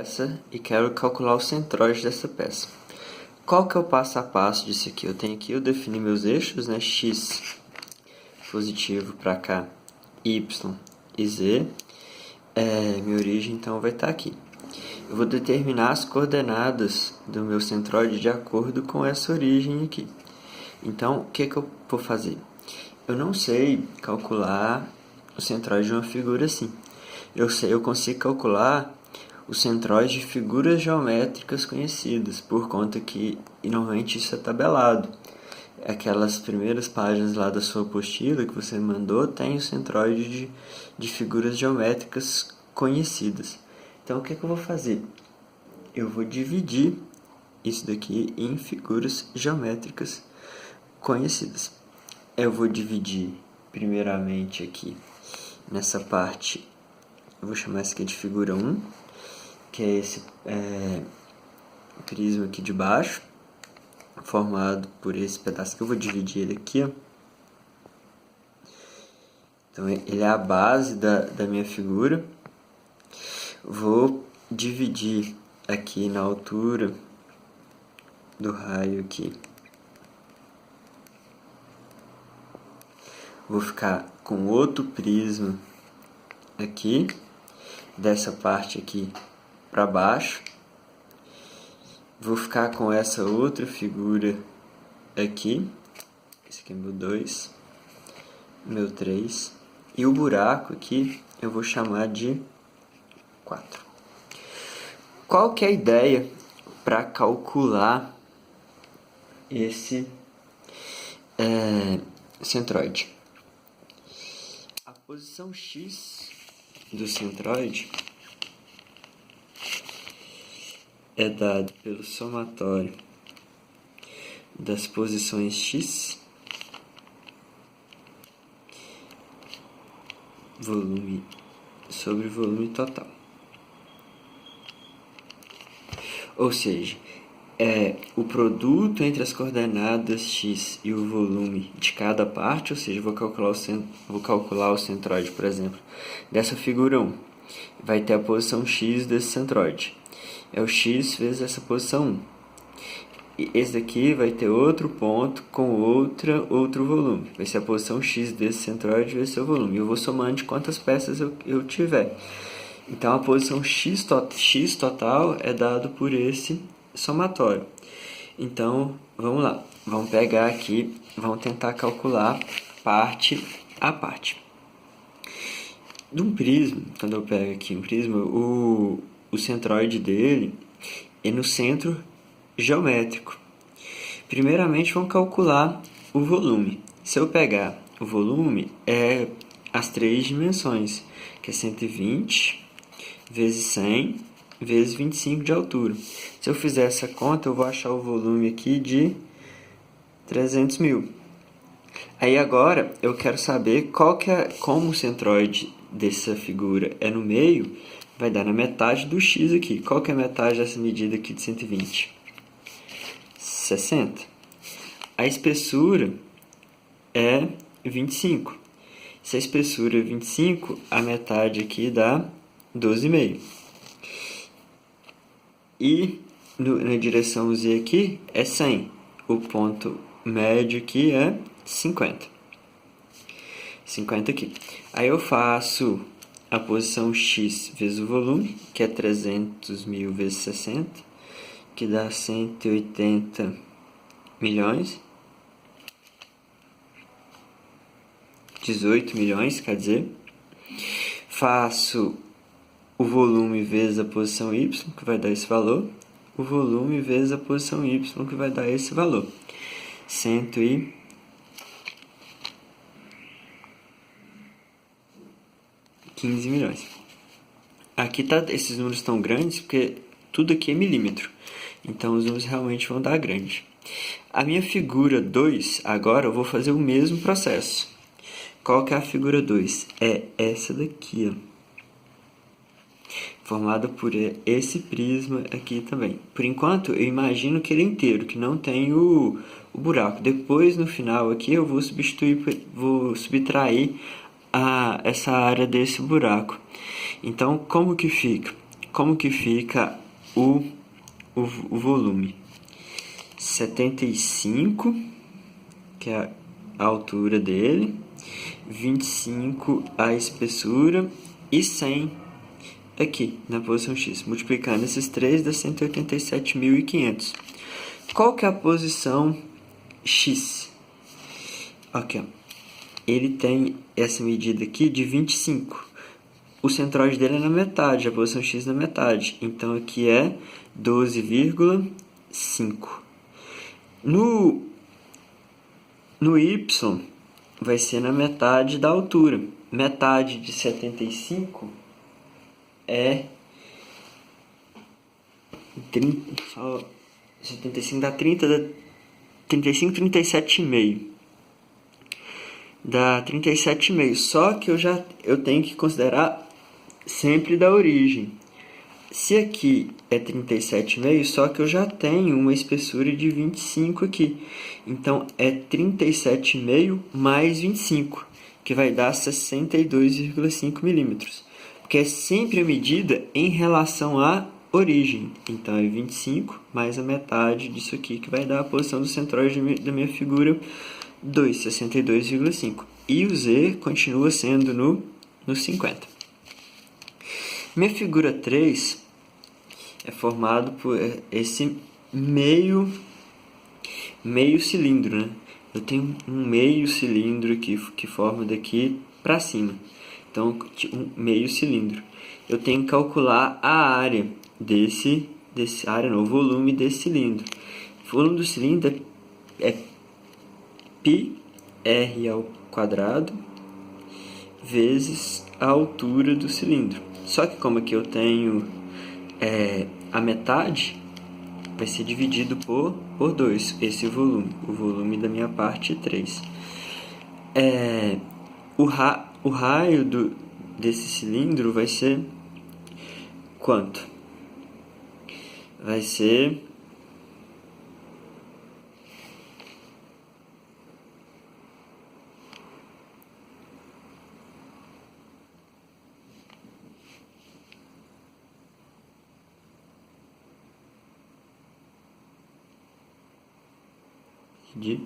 peça e quero calcular o centroide dessa peça. Qual que é o passo a passo disso aqui? Eu tenho aqui, eu defini meus eixos, né? X positivo para cá, Y e Z. Minha origem então vai estar aqui. Eu vou determinar as coordenadas do meu centroide de acordo com essa origem aqui. Então, o que eu vou fazer? Eu não sei calcular o centroide de uma figura assim. Eu consigo calcular o centroide de figuras geométricas conhecidas, por conta que normalmente isso é tabelado. Aquelas primeiras páginas lá da sua apostila que você mandou tem o centroide de figuras geométricas conhecidas. Então o que eu vou fazer? Eu vou dividir isso daqui em figuras geométricas conhecidas. Eu vou dividir primeiramente aqui nessa parte, eu vou chamar essa aqui de figura 1, que é esse prisma aqui de baixo, formado por esse pedaço que eu vou dividir ele aqui, ó. Então ele é a base da minha figura. Vou dividir aqui na altura do raio aqui. Vou ficar com outro prisma aqui, dessa parte aqui para baixo. Vou ficar com essa outra figura aqui. Esse aqui é meu 2, meu 3. E o buraco aqui eu vou chamar de 4. Qual que é a ideia para calcular esse centroide? A posição X do centroide é dado pelo somatório das posições X, volume sobre volume total. Ou seja, o produto entre as coordenadas X e o volume de cada parte, ou seja, vou calcular o centroide, por exemplo, dessa figura 1. Vai ter a posição X desse centroide. É o X vezes essa posição 1. E esse daqui vai ter outro ponto com outro volume. Vai ser a posição X desse centroide vezes seu volume. Eu vou somando de quantas peças eu tiver. Então, a posição X total é dado por esse somatório. Então, vamos lá. Vamos pegar aqui, vamos tentar calcular parte a parte. De um prisma, quando eu pego aqui um prisma, o centroide dele é no centro geométrico. Primeiramente, vamos calcular o volume. Se eu pegar o volume, é as 3 dimensões, que é 120 vezes 100 vezes 25 de altura. Se eu fizer essa conta, eu vou achar o volume aqui de 300 mil. Aí agora, eu quero saber como o centroide dessa figura é no meio, vai dar na metade do X aqui. Qual que é a metade dessa medida aqui de 120? 60. A espessura é 25. Se a espessura é 25, a metade aqui dá 12,5. E na direção Z aqui é 100. O ponto médio aqui é 50. 50 aqui. Aí eu faço a posição X vezes o volume, que é 300 mil vezes 60, que dá 180 milhões. 18 milhões, quer dizer. Faço o volume vezes a posição Y, que vai dar esse valor. O volume vezes a posição Y, que vai dar esse valor. 115 milhões. Aqui esses números estão grandes porque tudo aqui é milímetro. Então os números realmente vão dar grande. A minha figura 2, agora eu vou fazer o mesmo processo. Qual que é a figura 2? É essa daqui, ó. Formada por esse prisma aqui também. Por enquanto, eu imagino que ele é inteiro, que não tem o buraco. Depois, no final aqui, eu vou subtrair essa área desse buraco. Então, como que fica? como que fica o volume? 75, que é a altura dele, 25 a espessura e 100 aqui na posição X. Multiplicando esses três dá 187.500. Qual que é a posição X? Aqui, ó. Ele tem essa medida aqui de 25. O centroide dele é na metade, a posição X na metade. Então aqui é 12,5. No Y vai ser na metade da altura. Metade de 75 é 30, 75 dá 30, dá 35, 37,5. Dá 37,5. Só que eu tenho que considerar sempre da origem. Se aqui é 37,5, só que eu já tenho uma espessura de 25 aqui. Então, é 37,5 mais 25, que vai dar 62,5 milímetros. Porque é sempre a medida em relação à origem. Então, é 25 mais a metade disso aqui, que vai dar a posição do centroide da minha figura 2, 62,5. E o Z continua sendo no 50. Minha figura 3 é formado por esse meio cilindro, né? Eu tenho um meio cilindro aqui que forma daqui para cima. Então, um meio cilindro. Eu tenho que calcular a área o volume desse cilindro. O volume do cilindro é πr ao quadrado vezes a altura do cilindro. Só que como aqui eu tenho a metade, vai ser dividido por 2, esse volume. O volume da minha parte 3. O raio desse cilindro vai ser quanto? Vai ser... de